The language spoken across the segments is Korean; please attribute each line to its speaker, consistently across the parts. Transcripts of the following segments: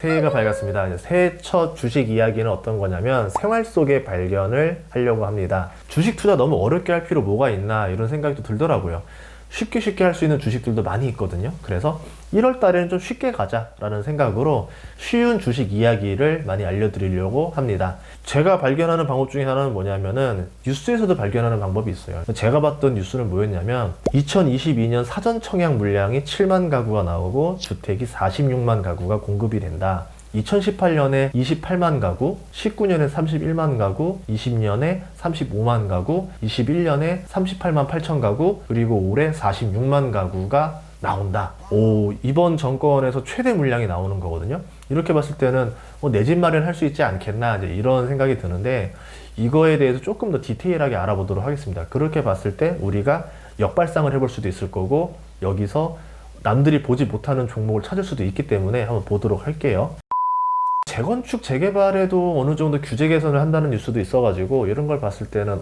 Speaker 1: 새해가 밝았습니다. 이제 새해 첫 주식 이야기는 어떤 거냐면 생활 속의 발견을 하려고 합니다. 주식 투자 너무 어렵게 할 필요 뭐가 있나 이런 생각이 또 들더라고요. 쉽게 할 수 있는 주식들도 많이 있거든요. 그래서 1월 달에는 좀 쉽게 가자라는 생각으로 쉬운 주식 이야기를 많이 알려드리려고 합니다. 제가 발견하는 방법 중에 하나는 뭐냐면은 뉴스에서도 발견하는 방법이 있어요. 제가 봤던 뉴스는 뭐였냐면 2022년 사전 청약 물량이 7만 가구가 나오고 주택이 46만 가구가 공급이 된다. 2018년에 28만 가구, 19년에 31만 가구, 20년에 35만 가구, 21년에 38만 8천 가구, 그리고 올해 46만 가구가 나온다. 이번 정권에서 최대 물량이 나오는 거거든요. 이렇게 봤을 때는 내 집 마련할 수 있지 않겠나 이제 이런 생각이 드는데, 이거에 대해서 조금 더 디테일하게 알아보도록 하겠습니다. 그렇게 봤을 때 우리가 역발상을 해볼 수도 있을 거고, 여기서 남들이 보지 못하는 종목을 찾을 수도 있기 때문에 한번 보도록 할게요. 재건축, 재개발에도 어느 정도 규제 개선을 한다는 뉴스도 있어가지고 이런 걸 봤을 때는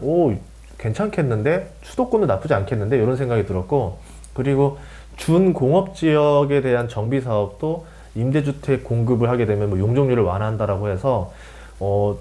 Speaker 1: 괜찮겠는데? 수도권도 나쁘지 않겠는데? 이런 생각이 들었고, 그리고 준공업지역에 대한 정비사업도 임대주택 공급을 하게 되면 뭐 용적률을 완화한다라고 해서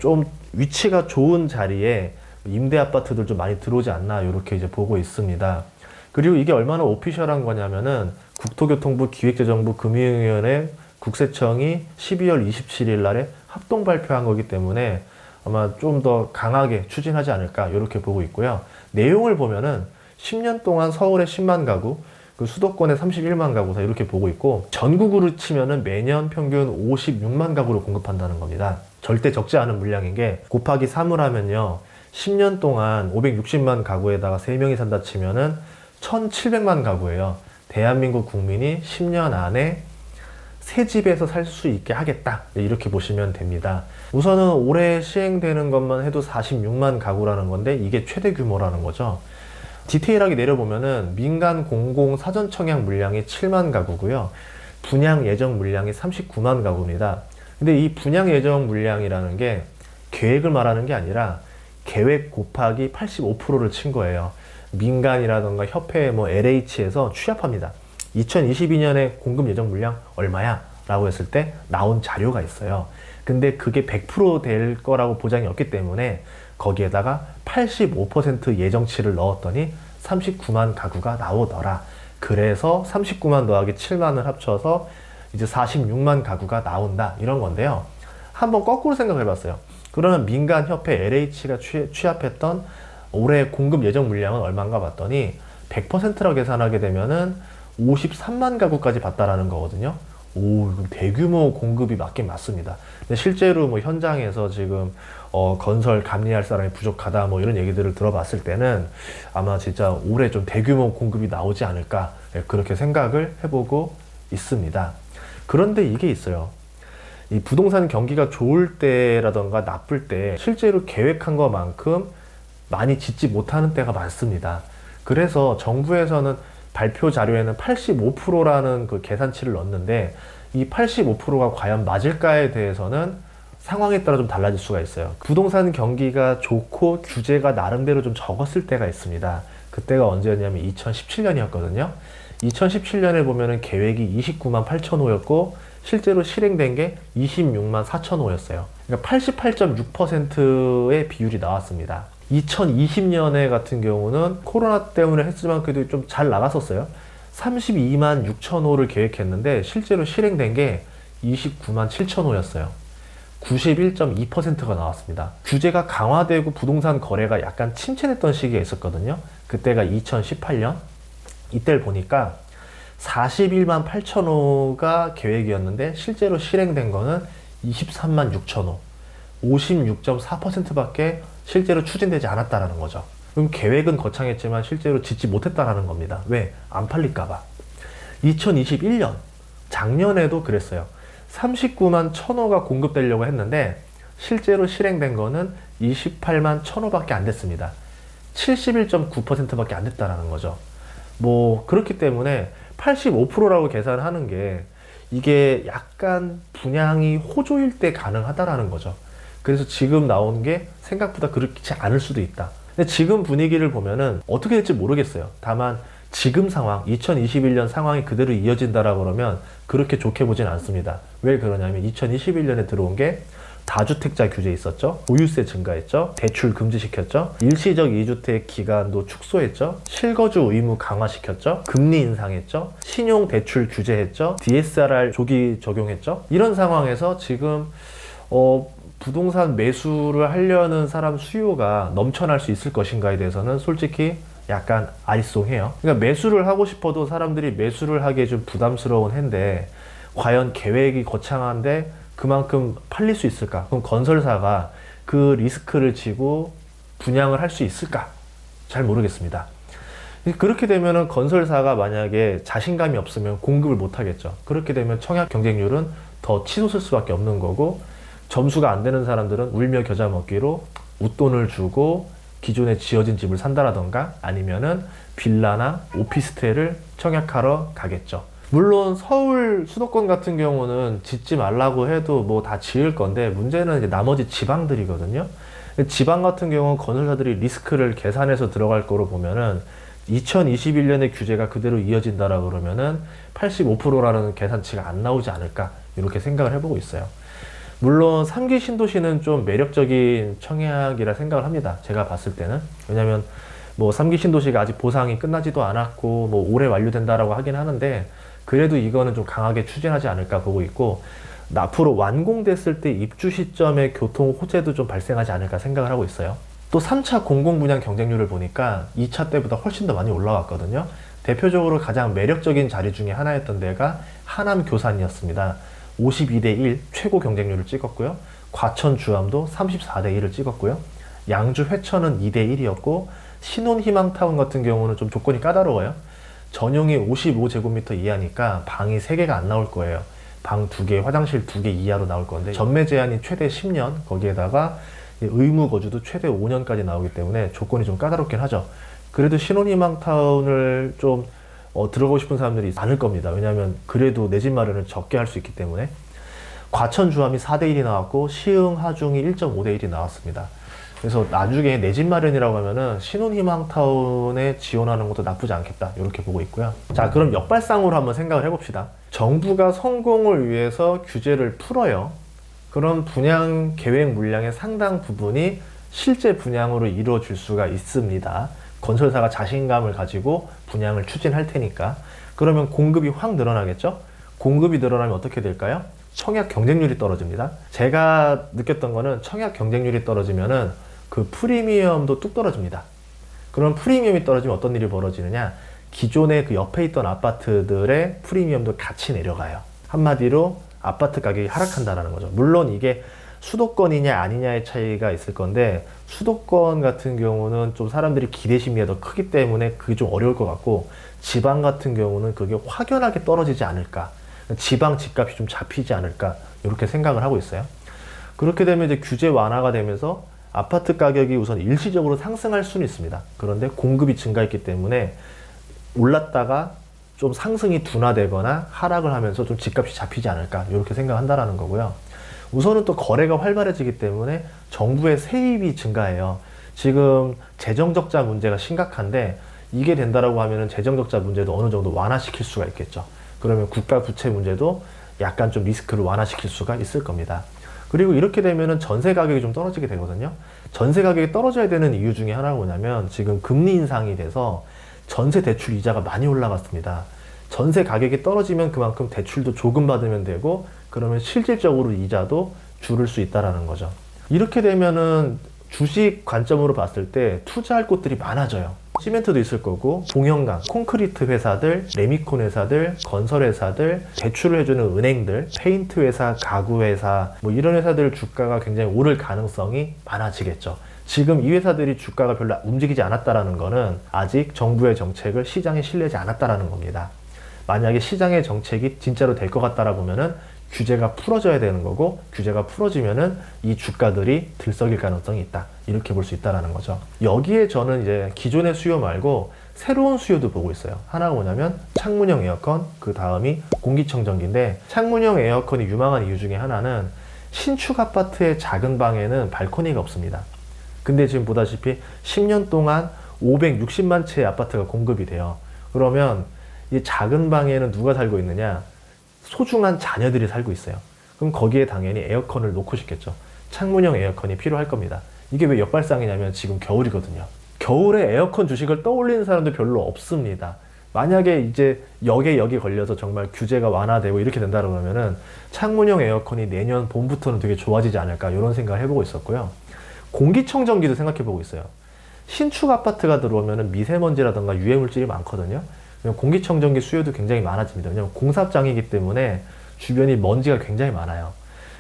Speaker 1: 좀 위치가 좋은 자리에 임대 아파트들 좀 많이 들어오지 않나 이렇게 이제 보고 있습니다. 그리고 이게 얼마나 오피셜한 거냐면은 국토교통부, 기획재정부, 금융위원회, 국세청이 12월 27일 날에 합동 발표한 거기 때문에 아마 좀 더 강하게 추진하지 않을까 이렇게 보고 있고요. 내용을 보면은 10년 동안 서울에 10만 가구, 그 수도권에 31만 가구 다 이렇게 보고 있고, 전국으로 치면은 매년 평균 56만 가구를 공급한다는 겁니다. 절대 적지 않은 물량인 게, 곱하기 3을 하면요 10년 동안 560만 가구에다가 3명이 산다 치면은 1700만 가구예요. 대한민국 국민이 10년 안에 새 집에서 살 수 있게 하겠다, 이렇게 보시면 됩니다. 우선은 올해 시행되는 것만 해도 46만 가구라는 건데 이게 최대 규모라는 거죠. 디테일하게 내려보면은 민간 공공 사전 청약 물량이 7만 가구고요. 분양 예정 물량이 39만 가구입니다. 근데 이 분양 예정 물량이라는 게 계획을 말하는 게 아니라 계획 곱하기 85%를 친 거예요. 민간이라던가 협회, LH에서 취합합니다. 2022년에 공급 예정 물량 얼마야? 라고 했을 때 나온 자료가 있어요. 근데 그게 100% 될 거라고 보장이 없기 때문에 거기에다가 85% 예정치를 넣었더니 39만 가구가 나오더라. 그래서 39만 더하기 7만을 합쳐서 이제 46만 가구가 나온다, 이런 건데요. 한번 거꾸로 생각해 봤어요. 그러면 민간협회 LH가 취합했던 올해 공급 예정 물량은 얼마인가 봤더니 100%라고 계산하게 되면은 53만 가구까지 봤다라는 거거든요. 이건 대규모 공급이 맞긴 맞습니다. 근데 실제로 현장에서 지금 건설 감리할 사람이 부족하다 이런 얘기들을 들어봤을 때는 아마 진짜 올해 좀 대규모 공급이 나오지 않을까, 그렇게 생각을 해보고 있습니다. 그런데 이게 있어요. 이 부동산 경기가 좋을 때라던가 나쁠 때 실제로 계획한 것만큼 많이 짓지 못하는 때가 많습니다. 그래서 정부에서는 발표 자료에는 85%라는 그 계산치를 넣었는데, 이 85%가 과연 맞을까에 대해서는 상황에 따라 좀 달라질 수가 있어요. 부동산 경기가 좋고 규제가 나름대로 좀 적었을 때가 있습니다. 그때가 언제였냐면 2017년이었거든요. 2017년에 보면은 계획이 29만 8천 호였고 실제로 실행된 게 26만 4천 호였어요. 그러니까 88.6%의 비율이 나왔습니다. 2020년에 같은 경우는 코로나 때문에 했지만 그래도 좀 잘 나갔었어요. 32만 6천 호를 계획했는데 실제로 실행된 게 29만 7천 호였어요. 91.2%가 나왔습니다. 규제가 강화되고 부동산 거래가 약간 침체됐던 시기가 있었거든요. 그때가 2018년. 이때를 보니까 41만 8천 호가 계획이었는데 실제로 실행된 거는 23만 6천 호. 56.4%밖에 실제로 추진되지 않았다라는 거죠. 그럼 계획은 거창했지만 실제로 짓지 못했다라는 겁니다. 왜? 안 팔릴까봐. 2021년, 작년에도 그랬어요. 39만 1,000호가 공급되려고 했는데 실제로 실행된 거는 28만 1,000호밖에 안 됐습니다. 71.9%밖에 안 됐다라는 거죠. 그렇기 때문에 85%라고 계산하는 게 이게 약간 분양이 호조일 때 가능하다라는 거죠. 그래서 지금 나온 게 생각보다 그렇지 않을 수도 있다. 근데 지금 분위기를 보면은 어떻게 될지 모르겠어요. 다만 지금 상황, 2021년 상황이 그대로 이어진다라고 그러면 그렇게 좋게 보진 않습니다. 왜 그러냐면 2021년에 들어온 게 다주택자 규제 있었죠. 보유세 증가했죠. 대출 금지시켰죠. 일시적 2주택 기간도 축소했죠. 실거주 의무 강화시켰죠. 금리 인상했죠. 신용 대출 규제했죠. DSR 조기 적용했죠. 이런 상황에서 지금 부동산 매수를 하려는 사람 수요가 넘쳐날 수 있을 것인가에 대해서는 솔직히 약간 아리송해요. 그러니까 매수를 하고 싶어도 사람들이 매수를 하기에 좀 부담스러운 해인데 과연 계획이 거창한데 그만큼 팔릴 수 있을까? 그럼 건설사가 그 리스크를 지고 분양을 할 수 있을까? 잘 모르겠습니다. 그렇게 되면은 건설사가 만약에 자신감이 없으면 공급을 못 하겠죠. 그렇게 되면 청약 경쟁률은 더 치솟을 수밖에 없는 거고, 점수가 안 되는 사람들은 울며 겨자 먹기로 웃돈을 주고 기존에 지어진 집을 산다라던가 아니면은 빌라나 오피스텔을 청약하러 가겠죠. 물론 서울 수도권 같은 경우는 짓지 말라고 해도 뭐 다 지을 건데, 문제는 이제 나머지 지방들이거든요. 지방 같은 경우는 건설사들이 리스크를 계산해서 들어갈 거로 보면은 2021년의 규제가 그대로 이어진다라고 그러면은 85%라는 계산치가 안 나오지 않을까, 이렇게 생각을 해보고 있어요. 물론 3기 신도시는 좀 매력적인 청약이라 생각을 합니다. 제가 봤을 때는. 왜냐면 뭐 3기 신도시가 아직 보상이 끝나지도 않았고 뭐 올해 완료된다라고 하긴 하는데, 그래도 이거는 좀 강하게 추진하지 않을까 보고 있고, 앞으로 완공됐을 때 입주 시점에 교통 호재도 좀 발생하지 않을까 생각을 하고 있어요. 또 3차 공공분양 경쟁률을 보니까 2차 때보다 훨씬 더 많이 올라왔거든요. 대표적으로 가장 매력적인 자리 중에 하나였던 데가 하남 교산이었습니다. 52대 1 최고 경쟁률을 찍었고요. 과천 주암도 34대 1을 찍었고요. 양주 회천은 2대 1이었고, 신혼희망타운 같은 경우는 좀 조건이 까다로워요. 전용이 55제곱미터 이하니까 방이 3개가 안 나올 거예요. 방 2개, 화장실 2개 이하로 나올 건데, 전매 제한이 최대 10년, 거기에다가 의무 거주도 최대 5년까지 나오기 때문에 조건이 좀 까다롭긴 하죠. 그래도 신혼희망타운을 좀 들어가고 싶은 사람들이 많을 겁니다. 왜냐하면 그래도 내 집 마련을 적게 할 수 있기 때문에. 과천 주암이 4대 1이 나왔고, 시흥 하중이 1.5대 1이 나왔습니다. 그래서 나중에 내 집 마련이라고 하면은 신혼희망타운에 지원하는 것도 나쁘지 않겠다, 이렇게 보고 있고요. 자, 그럼 역발상으로 한번 생각을 해봅시다. 정부가 성공을 위해서 규제를 풀어요. 그럼 분양 계획 물량의 상당 부분이 실제 분양으로 이루어질 수가 있습니다. 건설사가 자신감을 가지고 분양을 추진할 테니까. 그러면 공급이 확 늘어나겠죠? 공급이 늘어나면 어떻게 될까요? 청약 경쟁률이 떨어집니다. 제가 느꼈던 거는 청약 경쟁률이 떨어지면은 그 프리미엄도 뚝 떨어집니다. 그럼 프리미엄이 떨어지면 어떤 일이 벌어지느냐? 기존에 그 옆에 있던 아파트들의 프리미엄도 같이 내려가요. 한마디로 아파트 가격이 하락한다는 거죠. 물론 이게 수도권이냐 아니냐의 차이가 있을 건데, 수도권 같은 경우는 좀 사람들이 기대 심리가 더 크기 때문에 그게 좀 어려울 것 같고, 지방 같은 경우는 그게 확연하게 떨어지지 않을까, 지방 집값이 좀 잡히지 않을까, 이렇게 생각을 하고 있어요. 그렇게 되면 이제 규제 완화가 되면서 아파트 가격이 우선 일시적으로 상승할 수는 있습니다. 그런데 공급이 증가했기 때문에 올랐다가 좀 상승이 둔화되거나 하락을 하면서 좀 집값이 잡히지 않을까, 이렇게 생각한다라는 거고요. 우선은 또 거래가 활발해지기 때문에 정부의 세입이 증가해요. 지금 재정적자 문제가 심각한데, 이게 된다라고 하면은 재정적자 문제도 어느 정도 완화시킬 수가 있겠죠. 그러면 국가 부채 문제도 약간 좀 리스크를 완화시킬 수가 있을 겁니다. 그리고 이렇게 되면은 전세 가격이 좀 떨어지게 되거든요. 전세 가격이 떨어져야 되는 이유 중에 하나가 뭐냐면, 지금 금리 인상이 돼서 전세 대출 이자가 많이 올라갔습니다. 전세 가격이 떨어지면 그만큼 대출도 조금 받으면 되고, 그러면 실질적으로 이자도 줄일 수 있다라는 거죠. 이렇게 되면은 주식 관점으로 봤을 때 투자할 곳들이 많아져요. 시멘트도 있을 거고, 봉영강, 콘크리트 회사들, 레미콘 회사들, 건설 회사들, 대출을 해주는 은행들, 페인트 회사, 가구 회사, 뭐 이런 회사들 주가가 굉장히 오를 가능성이 많아지겠죠. 지금 이 회사들이 주가가 별로 움직이지 않았다라는 거는 아직 정부의 정책을 시장에 신뢰하지 않았다라는 겁니다. 만약에 시장의 정책이 진짜로 될 것 같다라 보면은 규제가 풀어져야 되는 거고, 규제가 풀어지면은 이 주가들이 들썩일 가능성이 있다, 이렇게 볼 수 있다라는 거죠. 여기에 저는 이제 기존의 수요 말고 새로운 수요도 보고 있어요. 하나가 뭐냐면 창문형 에어컨, 그 다음이 공기청정기인데, 창문형 에어컨이 유망한 이유 중에 하나는 신축 아파트의 작은 방에는 발코니가 없습니다. 근데 지금 보다시피 10년 동안 560만 채의 아파트가 공급이 돼요. 그러면 이 작은 방에는 누가 살고 있느냐? 소중한 자녀들이 살고 있어요. 그럼 거기에 당연히 에어컨을 놓고 싶겠죠. 창문형 에어컨이 필요할 겁니다. 이게 왜 역발상이냐면 지금 겨울이거든요. 겨울에 에어컨 주식을 떠올리는 사람도 별로 없습니다. 만약에 이제 역에 걸려서 정말 규제가 완화되고 이렇게 된다 그러면은 창문형 에어컨이 내년 봄부터는 되게 좋아지지 않을까 이런 생각을 해보고 있었고요. 공기청정기도 생각해보고 있어요. 신축 아파트가 들어오면은 미세먼지라든가 유해물질이 많거든요. 공기청정기 수요도 굉장히 많아집니다. 왜냐하면 공사장이기 때문에 주변이 먼지가 굉장히 많아요.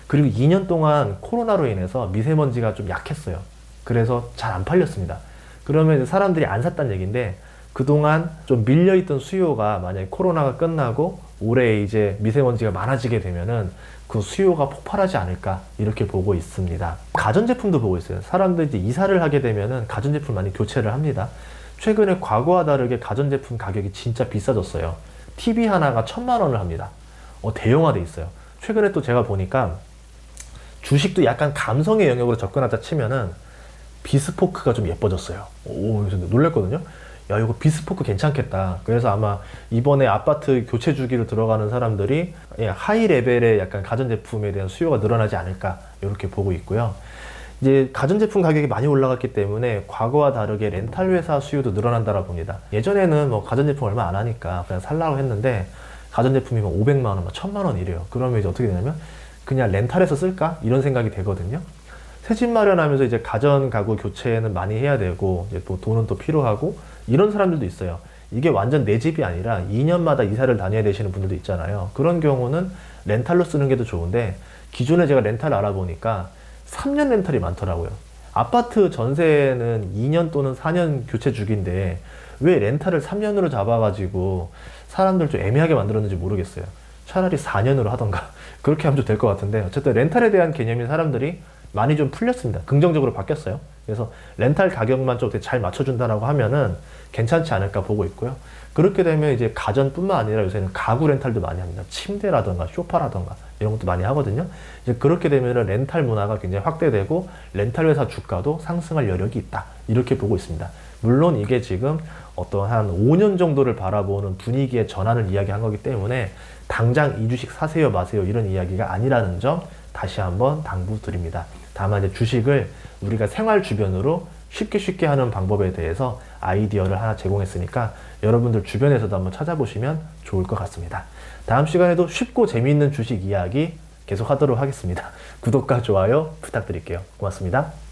Speaker 1: 그리고 2년 동안 코로나로 인해서 미세먼지가 좀 약했어요. 그래서 잘 안 팔렸습니다. 그러면 사람들이 안 샀다는 얘기인데 그동안 좀 밀려있던 수요가 만약에 코로나가 끝나고 올해 이제 미세먼지가 많아지게 되면은 그 수요가 폭발하지 않을까 이렇게 보고 있습니다. 가전제품도 보고 있어요. 사람들이 이제 이사를 하게 되면은 가전제품 많이 교체를 합니다. 최근에 과거와 다르게 가전제품 가격이 진짜 비싸졌어요. TV 하나가 1,000만 원을 합니다. 대형화돼 있어요. 최근에 또 제가 보니까 주식도 약간 감성의 영역으로 접근하자 치면은 비스포크가 좀 예뻐졌어요. 그래서 놀랐거든요. 야, 이거 비스포크 괜찮겠다. 그래서 아마 이번에 아파트 교체 주기로 들어가는 사람들이 하이 레벨의 약간 가전제품에 대한 수요가 늘어나지 않을까 이렇게 보고 있고요. 이제 가전제품 가격이 많이 올라갔기 때문에 과거와 다르게 렌탈 회사 수요도 늘어난다고 봅니다. 예전에는 뭐 가전제품 얼마 안 하니까 그냥 살라고 했는데 가전제품이면 500만 원, 1,000만 원 이래요. 그러면 이제 어떻게 되냐면 그냥 렌탈해서 쓸까? 이런 생각이 되거든요. 새집 마련하면서 이제 가전 가구 교체는 많이 해야 되고 이제 또 돈은 또 필요하고 이런 사람들도 있어요. 이게 완전 내 집이 아니라 2년마다 이사를 다녀야 되시는 분들도 있잖아요. 그런 경우는 렌탈로 쓰는 게 더 좋은데 기존에 제가 렌탈 알아보니까 3년 렌탈이 많더라고요. 아파트 전세는 2년 또는 4년 교체 주기인데 왜 렌탈을 3년으로 잡아가지고 사람들 좀 애매하게 만들었는지 모르겠어요. 차라리 4년으로 하던가 그렇게 하면 좀 될 것 같은데 어쨌든 렌탈에 대한 개념이 사람들이 많이 좀 풀렸습니다. 긍정적으로 바뀌었어요. 그래서 렌탈 가격만 좀 잘 맞춰준다라고 하면은 괜찮지 않을까 보고 있고요. 그렇게 되면 이제 가전뿐만 아니라 요새는 가구 렌탈도 많이 합니다. 침대라던가 소파라던가 이런 것도 많이 하거든요. 이제 그렇게 되면은 렌탈 문화가 굉장히 확대되고 렌탈 회사 주가도 상승할 여력이 있다. 이렇게 보고 있습니다. 물론 이게 지금 어떤 한 5년 정도를 바라보는 분위기의 전환을 이야기한 거기 때문에 당장 이 주식 사세요 마세요 이런 이야기가 아니라는 점 다시 한번 당부드립니다. 다만 이제 주식을 우리가 생활 주변으로 쉽게 하는 방법에 대해서 아이디어를 하나 제공했으니까 여러분들 주변에서도 한번 찾아보시면 좋을 것 같습니다. 다음 시간에도 쉽고 재미있는 주식 이야기 계속 하도록 하겠습니다. 구독과 좋아요 부탁드릴게요. 고맙습니다.